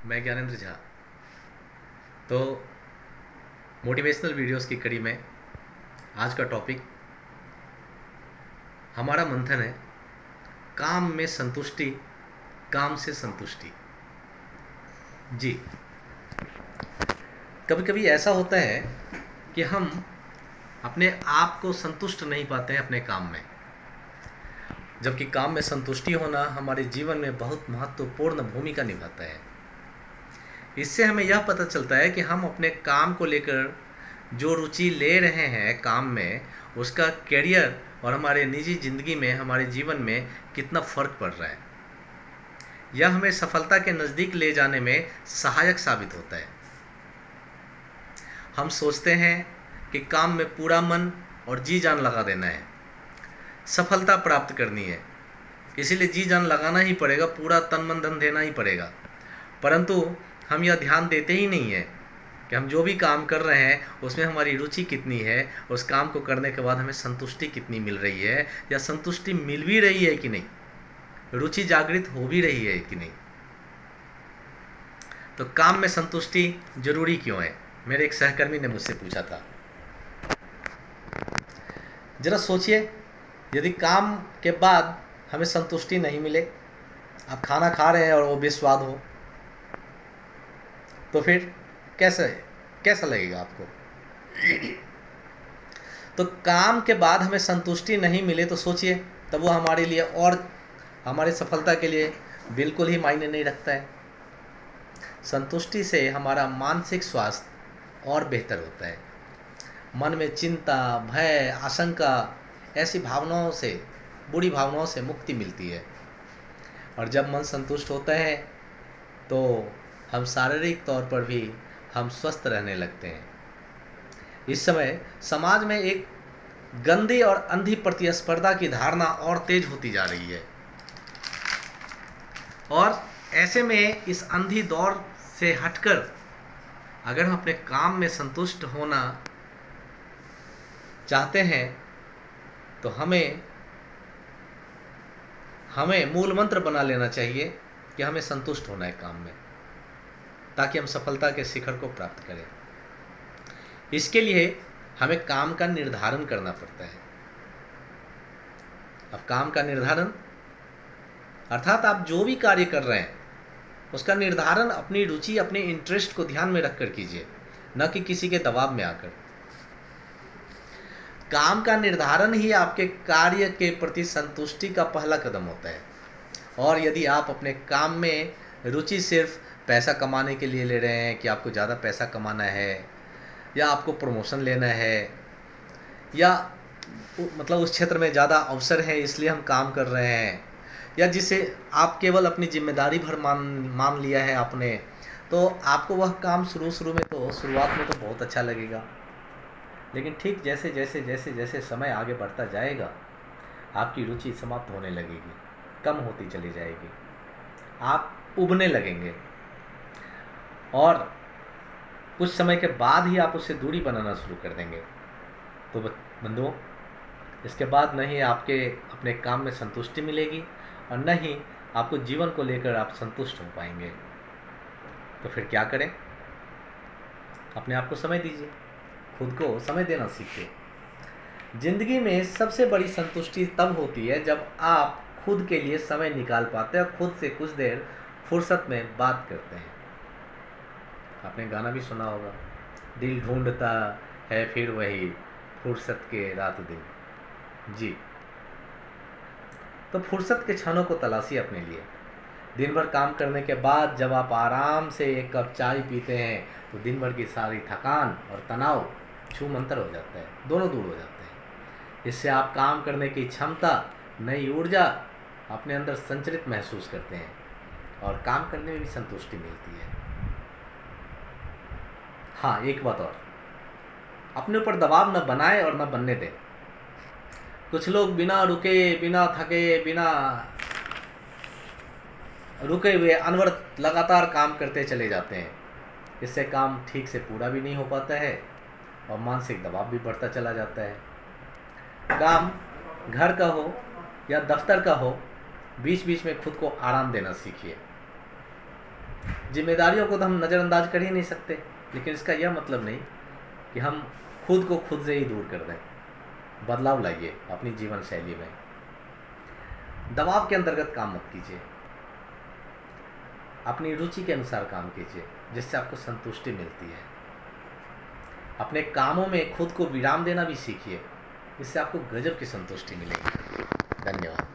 मैं ज्ञानेंद्र झा। तो motivational videos की कड़ी में आज का टॉपिक हमारा मंथन है, काम में संतुष्टि, काम से संतुष्टि। जी, कभी कभी ऐसा होता है कि हम अपने आप को संतुष्ट नहीं पाते हैं अपने काम में, जबकि काम में संतुष्टि होना हमारे जीवन में बहुत महत्वपूर्ण भूमिका निभाता है। इससे हमें यह पता चलता है कि हम अपने काम को लेकर जो रुचि ले रहे हैं काम में, उसका करियर और हमारे निजी ज़िंदगी में, हमारे जीवन में कितना फ़र्क पड़ रहा है। यह हमें सफलता के नज़दीक ले जाने में सहायक साबित होता है। हम सोचते हैं कि काम में पूरा मन और जी जान लगा देना है, सफलता प्राप्त करनी है, इसीलिए जी जान लगाना ही पड़ेगा, पूरा तन मन धन देना ही पड़ेगा। परंतु हम यह ध्यान देते ही नहीं है कि हम जो भी काम कर रहे हैं उसमें हमारी रुचि कितनी है, उस काम को करने के बाद हमें संतुष्टि कितनी मिल रही है, या संतुष्टि मिल भी रही है कि नहीं, रुचि जागृत हो भी रही है कि नहीं। तो काम में संतुष्टि जरूरी क्यों है, मेरे एक सहकर्मी ने मुझसे पूछा था। जरा सोचिए, यदि काम के बाद हमें संतुष्टि नहीं मिले, आप खाना खा रहे हैं और वो बेस्वाद हो, तो फिर कैसे कैसा लगेगा आपको। तो काम के बाद हमें संतुष्टि नहीं मिले तो सोचिए, तब वो हमारे लिए और हमारी सफलता के लिए बिल्कुल ही मायने नहीं रखता है। संतुष्टि से हमारा मानसिक स्वास्थ्य और बेहतर होता है। मन में चिंता, भय, आशंका, ऐसी भावनाओं से, बुरी भावनाओं से मुक्ति मिलती है। और जब मन संतुष्ट होता है तो हम शारीरिक तौर पर भी हम स्वस्थ रहने लगते हैं। इस समय समाज में एक गंदी और अंधी प्रतिस्पर्धा की धारणा और तेज होती जा रही है, और ऐसे में इस अंधी दौर से हटकर अगर हम अपने काम में संतुष्ट होना चाहते हैं तो हमें मूल मंत्र बना लेना चाहिए कि हमें संतुष्ट होना है काम में, ताकि हम सफलता के शिखर को प्राप्त करें। इसके लिए हमें काम का निर्धारण करना पड़ता है। अब काम का निर्धारण अर्थात आप जो भी कार्य कर रहे हैं उसका निर्धारण अपनी रुचि, अपने इंटरेस्ट को ध्यान में रखकर कीजिए, न कि किसी के दबाव में आकर। काम का निर्धारण ही आपके कार्य के प्रति संतुष्टि का पहला कदम होता है। और यदि आप अपने काम में रुचि सिर्फ पैसा कमाने के लिए ले रहे हैं कि आपको ज़्यादा पैसा कमाना है, या आपको प्रमोशन लेना है, या मतलब उस क्षेत्र में ज़्यादा अवसर है इसलिए हम काम कर रहे हैं, या जिसे आप केवल अपनी जिम्मेदारी भर मान लिया है आपने, तो आपको वह काम शुरू में तो शुरुआत में तो बहुत अच्छा लगेगा, लेकिन ठीक जैसे जैसे जैसे जैसे समय आगे बढ़ता जाएगा आपकी रुचि समाप्त होने लगेगी, कम होती चली जाएगी, आप उबने लगेंगे, और कुछ समय के बाद ही आप उससे दूरी बनाना शुरू कर देंगे। तो बंधुओं, इसके बाद न ही आपके अपने काम में संतुष्टि मिलेगी और न ही आपको जीवन को लेकर आप संतुष्ट हो पाएंगे। तो फिर क्या करें, अपने आप को समय दीजिए, खुद को समय देना सीखिए। जिंदगी में सबसे बड़ी संतुष्टि तब होती है जब आप खुद के लिए समय निकाल पाते हैं और खुद से कुछ देर फुर्सत में बात करते हैं। आपने गाना भी सुना होगा, दिल ढूंढता है फिर वही फुर्सत के रात दिन। जी, तो फुर्सत के क्षणों को तलाशिए अपने लिए। दिन भर काम करने के बाद जब आप आराम से एक कप चाय पीते हैं तो दिन भर की सारी थकान और तनाव छू मंतर हो जाता है, दोनों दूर हो जाते हैं। इससे आप काम करने की क्षमता, नई ऊर्जा अपने अंदर संचरित महसूस करते हैं और काम करने में भी संतुष्टि मिलती है। हाँ, एक बात और, अपने ऊपर दबाव न बनाए और न बनने दें। कुछ लोग बिना रुके, बिना थके, बिना रुके हुए अनवरत लगातार काम करते चले जाते हैं। इससे काम ठीक से पूरा भी नहीं हो पाता है और मानसिक दबाव भी बढ़ता चला जाता है। काम घर का हो या दफ्तर का हो, बीच बीच में खुद को आराम देना सीखिए। जिम्मेदारियों को तो हम नज़रअंदाज कर ही नहीं सकते, लेकिन इसका यह मतलब नहीं कि हम खुद को खुद से ही दूर कर दें। बदलाव लाइए अपनी जीवन शैली में। दबाव के अंतर्गत काम मत कीजिए, अपनी रुचि के अनुसार काम कीजिए, जिससे आपको संतुष्टि मिलती है। अपने कामों में खुद को विराम देना भी सीखिए, इससे आपको गजब की संतुष्टि मिलेगी। धन्यवाद।